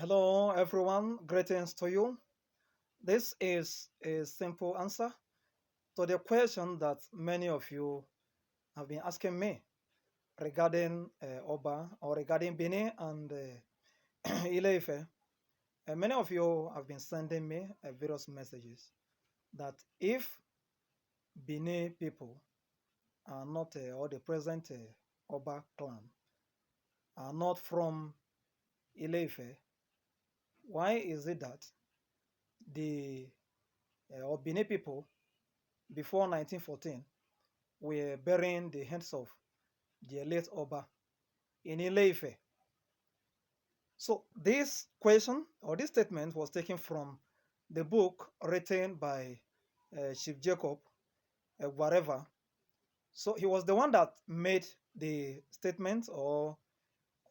Hello, everyone. Greetings to you. This is a simple answer to the question that many of you have been asking me regarding Oba or regarding Benin and Ile Ife. Many of you have been sending me various messages that if Benin people are not, or the present Oba clan are not from Ile Ife, why is it that the or Benin people before 1914 were burying the heads of the late Oba in Ile Ife? So this question or this statement was taken from the book written by Chief Jacob, whatever. So he was the one that made the statement or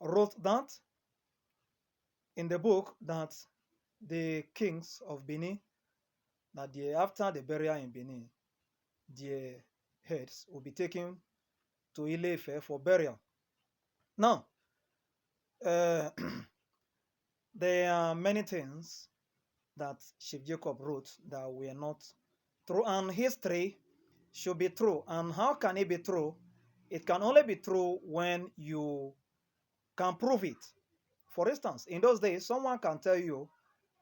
wrote that in the book that the kings of Benin, that after the burial in Benin, their heads will be taken to Ile Ife for burial. Now, uh, there are many things that Chief Jacob wrote that were not true, and history should be true. And how can it be true? It can only be true when you can prove it. For instance, in those days, someone can tell you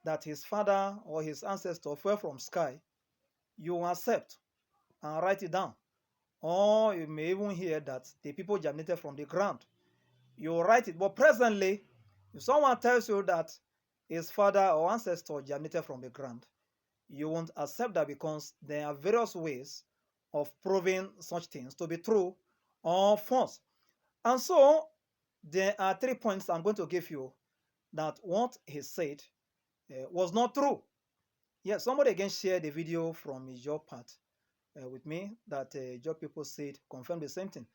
that his father or his ancestor fell from sky. You accept and write it down. Or you may even hear that the people germinated from the ground. You write it. But presently, if someone tells you that his father or ancestor germinated from the ground, you won't accept that because there are various ways of proving such things to be true or false. And so there are 3 points I'm going to give you that what he said was not true. Yes, somebody again shared the video from his job part with me that job people said confirm the same thing.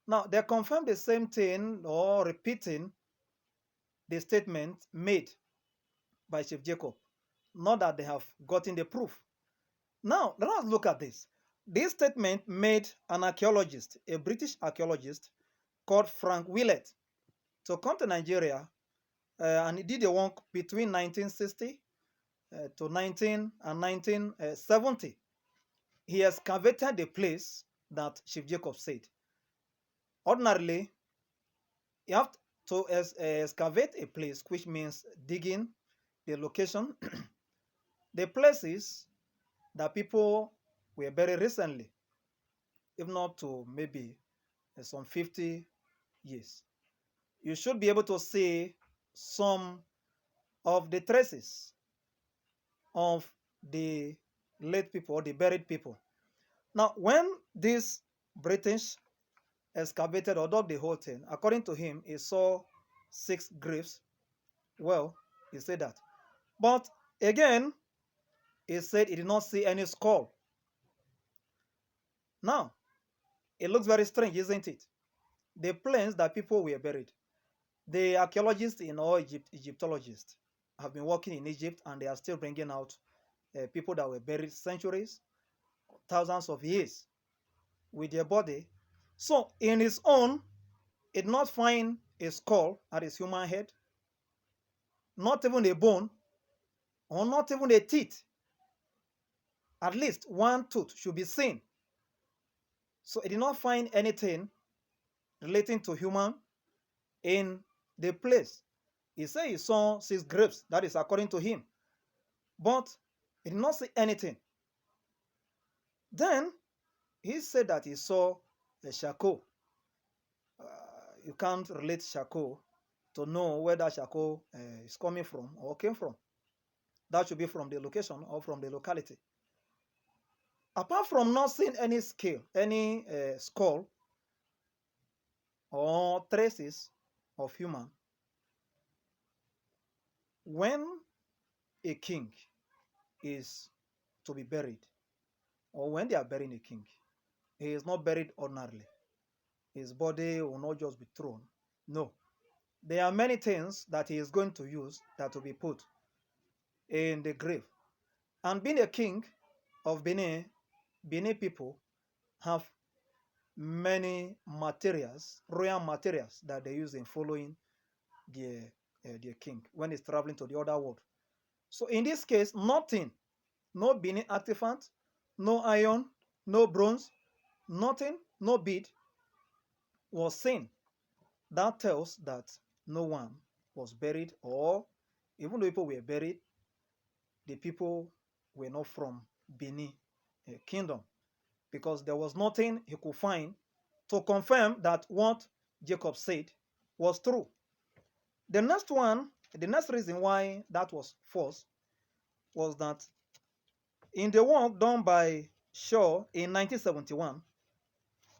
Now they confirm the same thing or repeating the statement made by Chief Jacob, not that they have gotten the proof. Now, let us look at this. This statement made an archaeologist, a British archaeologist called Frank Willett, to come to Nigeria, and he did the work between 1960 to 1970. He excavated the place that Chief Jacob said. Ordinarily, you have to excavate a place, which means digging the location, the places that people were buried recently, if not to maybe some 50 years. You should be able to see some of the traces of the late people or the buried people. Now, when this British excavated or dug the whole thing, according to him, he saw 6 graves. Well, he said that. But again, he said he did not see any skull. Now, it looks very strange, isn't it? The plains that people were buried. The archaeologists in all Egyptologists have been working in Egypt, and they are still bringing out people that were buried centuries, thousands of years with their body. So, in his own, he did not find a skull at his human head, not even a bone, or not even a teeth. At least one tooth should be seen. So, he did not find anything relating to human in the place. He said he saw 6 graves, that is according to him, but he did not see anything. Then he said that he saw a shako. You can't relate shako to know where that shako is coming from or came from. That should be from the location or from the locality. Apart from not seeing any scale, any skull or traces of human, when a king is to be buried, or when they are burying a king, he is not buried ordinarily. His body will not just be thrown. No. There are many things that he is going to use that will be put in the grave. And being a king of Benin, Benin people have many materials, royal materials that they use in following their their king when he's traveling to the other world. So in this case, nothing, no Benin artifact, no iron, no bronze, nothing, no bead was seen. That tells that no one was buried, or even though people were buried, the people were not from Benin kingdom, because there was nothing he could find to confirm that what Jacob said was true. The next one, the next reason why that was false was that in the work done by Shaw in 1971,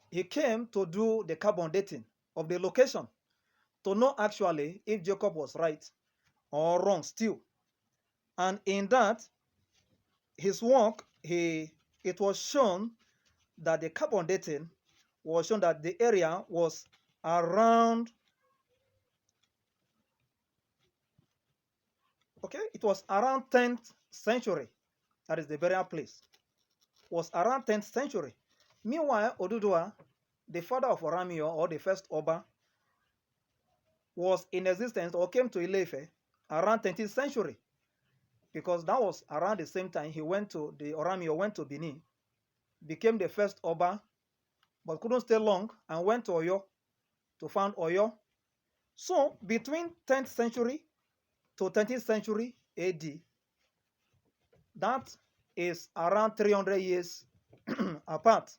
he came to do the carbon dating of the location to know actually if Jacob was right or wrong still. And in that, his work, it was shown that the carbon dating was shown that the area was around, okay, it was around 10th century. That is the burial place. Was around 10th century. Meanwhile, Oduduwa, the father of Oramio, or the first Oba, was in existence or came to Ile Ife around 20th century, because that was around the same time he went to the Oramio went to Benin, became the first Oba, but couldn't stay long and went to Oyo to found Oyo. So between 10th century to 20th century AD, that is around 300 years apart.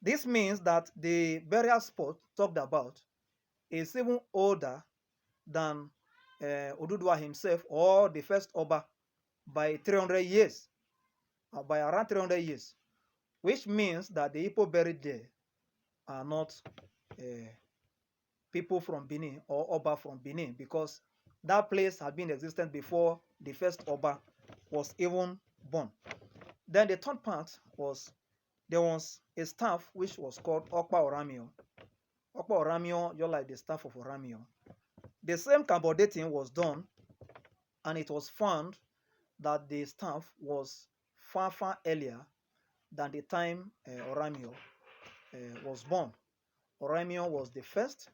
This means that the burial spot talked about is even older than Oduduwa himself, or the first Oba, by 300 years, by around 300 years, which means that the people buried there are not uh, people from Benin or Oba from Benin, because that place had been existent before the first Oba was even born. Then the third part was there was a staff which was called Okpa Oramio. Okpa Oramio, just like the staff of Oramio. The same carbon dating was done, and it was found that the staff was far, far earlier than the time Oramio was born. Oramio was the first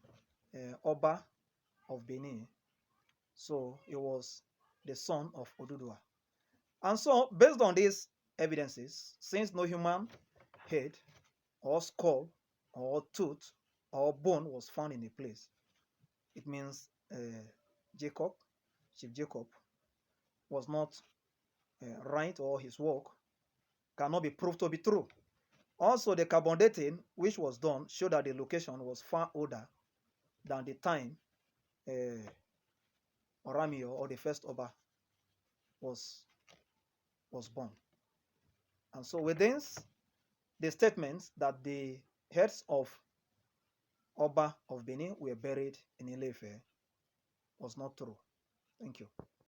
Oba of Benin, so he was the son of Oduduwa. And so, based on these evidences, since no human head or skull or tooth or bone was found in the place, it means Jacob, Chief Jacob, was not right, or his work cannot be proved to be true. Also, the carbon dating which was done showed that the location was far older than the time Oramio, or the first Oba, was born. And so within the statements that the heads of Oba of Benin were buried in Ile Ife was not true. Thank you.